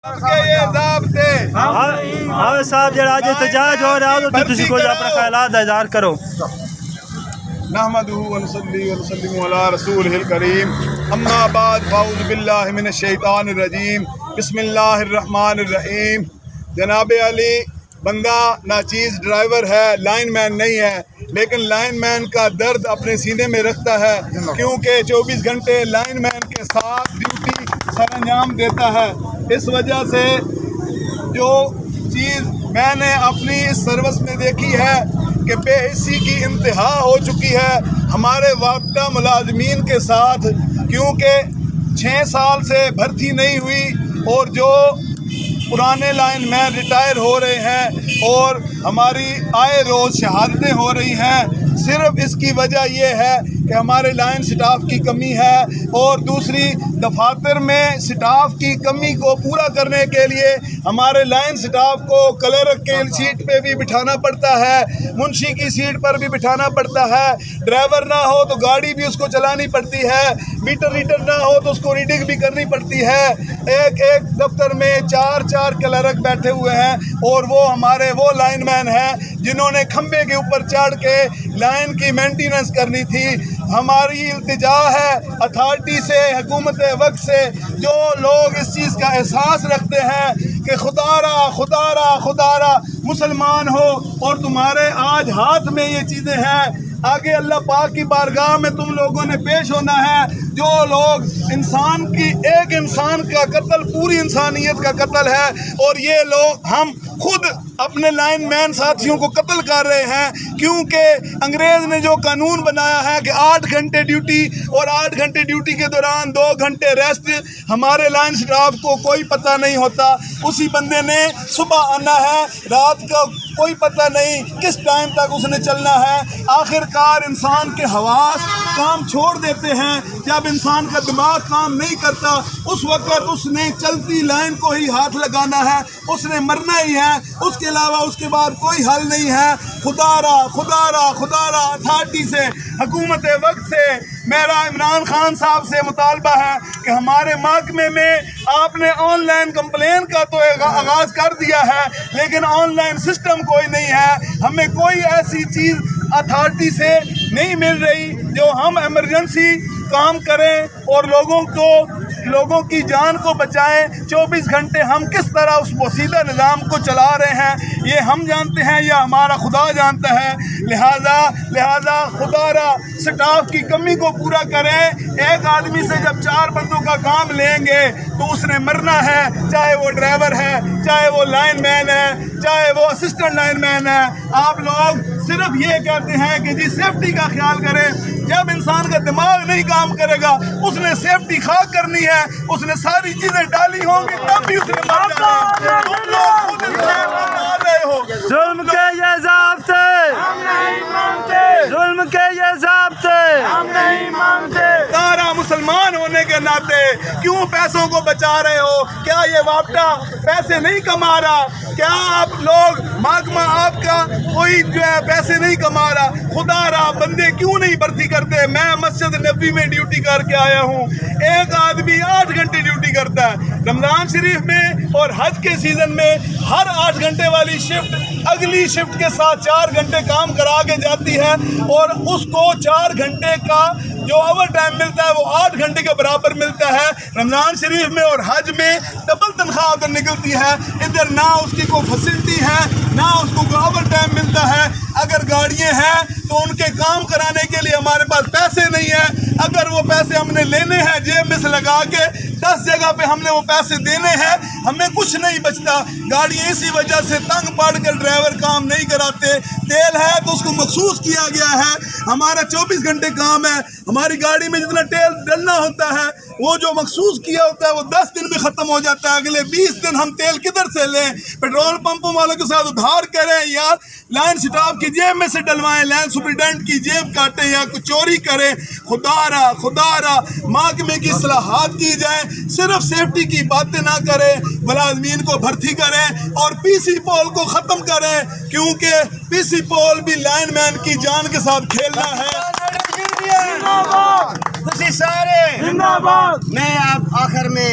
ہاں صاحب جڑا اج احتجاج ہو رہا ہے تو تسی کوئی اپنا خیالات کا اظہار کرو۔ نحمده ونصلي ونسلم على رسوله الكريم اما بعد فاعوذ باللہ من الشیطان الرجیم بسم اللہ الرحمن الرحیم۔ جناب علی بندہ ناچیز ڈرائیور ہے، لائن مین نہیں ہے، لیکن لائن مین کا درد اپنے سینے میں رکھتا ہے کیونکہ 24 گھنٹے لائن مین کے ساتھ ڈیوٹی سر انجام دیتا ہے۔ اس وجہ سے جو چیز میں نے اپنی اس سروس میں دیکھی ہے کہ بے حسی کی انتہا ہو چکی ہے ہمارے وابستہ ملازمین کے ساتھ، کیونکہ 6 سال سے بھرتی نہیں ہوئی اور جو پرانے لائن مین ریٹائر ہو رہے ہیں اور ہماری آئے روز شہادتیں ہو رہی ہیں۔ صرف اس کی وجہ یہ ہے کہ ہمارے لائن سٹاف کی کمی ہے، اور دوسری دفاتر میں سٹاف کی کمی کو پورا کرنے کے لیے ہمارے لائن سٹاف کو کلرک کے سیٹ پہ بھی بٹھانا پڑتا ہے، منشی کی سیٹ پر بھی بٹھانا پڑتا ہے، ڈرائیور نہ ہو تو گاڑی بھی اس کو چلانی پڑتی ہے، میٹر ریڈر نہ ہو تو اس کو ریڈنگ بھی کرنی پڑتی ہے۔ ایک دفتر میں 4 کلرک بیٹھے ہوئے ہیں، اور وہ ہمارے وہ لائن مین ہیں جنہوں نے کھمبے کے اوپر چڑھ کے لائن کی مینٹیننس کرنی تھی۔ ہماری التجا ہے اتھارٹی سے، حکومت وقت سے، جو لوگ اس چیز کا احساس رکھتے ہیں کہ خدا را مسلمان ہو اور تمہارے آج ہاتھ میں یہ چیزیں ہیں، آگے اللہ پاک کی بارگاہ میں تم لوگوں نے پیش ہونا ہے۔ جو لوگ ایک انسان کا قتل پوری انسانیت کا قتل ہے، اور یہ لوگ ہم خود اپنے لائن مین ساتھیوں کو قتل کر رہے ہیں، کیونکہ انگریز نے جو قانون بنایا ہے کہ 8 گھنٹے ڈیوٹی، اور 8 گھنٹے ڈیوٹی کے دوران 2 گھنٹے ریسٹ، ہمارے لائن سٹاف کو کوئی پتہ نہیں ہوتا۔ اسی بندے نے صبح آنا ہے، رات کا کوئی پتہ نہیں کس ٹائم تک اس نے چلنا ہے۔ آخرکار انسان کے حواس کام چھوڑ دیتے ہیں، جب انسان کا دماغ کام نہیں کرتا اس وقت اس نے چلتی لائن کو ہی ہاتھ لگانا ہے، اس نے مرنا ہی ہے، اس کے علاوہ اس کے بعد کوئی حل نہیں ہے۔ خدا را اتھارٹی سے، حکومت وقت سے میرا عمران خان صاحب سے مطالبہ ہے کہ ہمارے محکمے میں آپ نے آن لائن کمپلین کا تو آغاز کر دیا ہے، لیکن آن لائن سسٹم کوئی نہیں ہے۔ ہمیں کوئی ایسی چیز اتھارٹی سے نہیں مل رہی جو ہم ایمرجنسی کام کریں اور لوگوں کی جان کو بچائیں۔ 24 گھنٹے ہم کس طرح اس پوشیدہ نظام کو چلا رہے ہیں یہ ہم جانتے ہیں یا ہمارا خدا جانتا ہے۔ لہذا خدا را سٹاف کی کمی کو پورا کریں۔ ایک آدمی سے جب 4 بندوں کا کام لیں گے تو اس نے مرنا ہے، چاہے وہ ڈرائیور ہے، چاہے وہ لائن مین ہے، چاہے وہ اسسٹنٹ لائن مین ہے۔ آپ لوگ صرف یہ کہتے ہیں کہ جی سیفٹی کا خیال کریں، جب انسان کا دماغ نہیں کام کرے گا اس نے سیفٹی خاک کرنی ہے، اس نے ساری چیزیں ڈالی ہوں گی تب بھی اس نے مر جانا ہے۔ تم لوگ خود انصاف بنا رہے ہو۔ ظلم کے یہ ضابطے ہم نہیں مانتے، ظلم کے یہ ضابطے ہم نہیں مانتے۔ سارا مسلمان ہونے کے ناطے کیوں پیسوں کو بچا رہے ہو؟ کیا یہ وابطہ پیسے نہیں کما رہا؟ کیا آپ لوگ محکمہ آپ کا کوئی جو ہے پیسے نہیں کما رہا؟ خدا را بندے کیوں نہیں بھرتی کرتے؟ میں مسجد نبی میں ڈیوٹی کر کے آیا ہوں، ایک آدمی 8 گھنٹے ڈیوٹی کرتا ہے رمضان شریف میں، اور حج کے سیزن میں ہر 8 گھنٹے والی شفٹ اگلی شفٹ کے ساتھ 4 گھنٹے کام کرا کے جاتی ہے، اور اس کو 4 گھنٹے کا جو اوور ٹائم ملتا ہے وہ 8 گھنٹے کے برابر ملتا ہے۔ رمضان شریف میں اور حج میں ڈبل تنخواہ ادھر نکلتی ہے، ادھر نہ اس کی کوئی فیسلٹی ہے نہ اس کو کوئی اوور ٹائم ملتا ہے۔ اگر گاڑیاں ہیں تو ان کے کام کرانے کے لیے ہمارے پاس پیسے نہیں ہیں، اگر وہ پیسے ہم نے لینے ہیں جیب میں سے لگا کے 10 جگہ پہ ہم نے وہ پیسے دینے ہیں، ہمیں کچھ نہیں بچتا۔ گاڑیاں اسی وجہ سے تنگ پڑ کر ڈرائیور کام نہیں کراتے۔ تیل ہے تو اس کو مخصوص کیا گیا ہے، ہمارا 24 گھنٹے کام ہے، ہماری گاڑی میں جتنا تیل ڈلنا ہوتا ہے وہ جو مخصوص کیا ہوتا ہے وہ 10 دن میں ختم ہو جاتا ہے، اگلے 20 دن ہم تیل کدھر سے لیں؟ پیٹرول پمپوں والوں کے ساتھ ادھار کریں یا لائن سٹاف کی جیب میں سے ڈلوائیں، لائن سپرڈنٹ کی جیب کاٹیں یا کچھ چوری کریں۔ خدا را محکمے کی اصلاحات کی جائیں، صرف سیفٹی کی باتیں نہ کریں، ملازمین کو بھرتی کریں اور پی سی پول کو ختم کریں، کیونکہ پی سی پول بھی لائن مین کی جان کے ساتھ کھیلنا ہے۔ میں اب آخر میں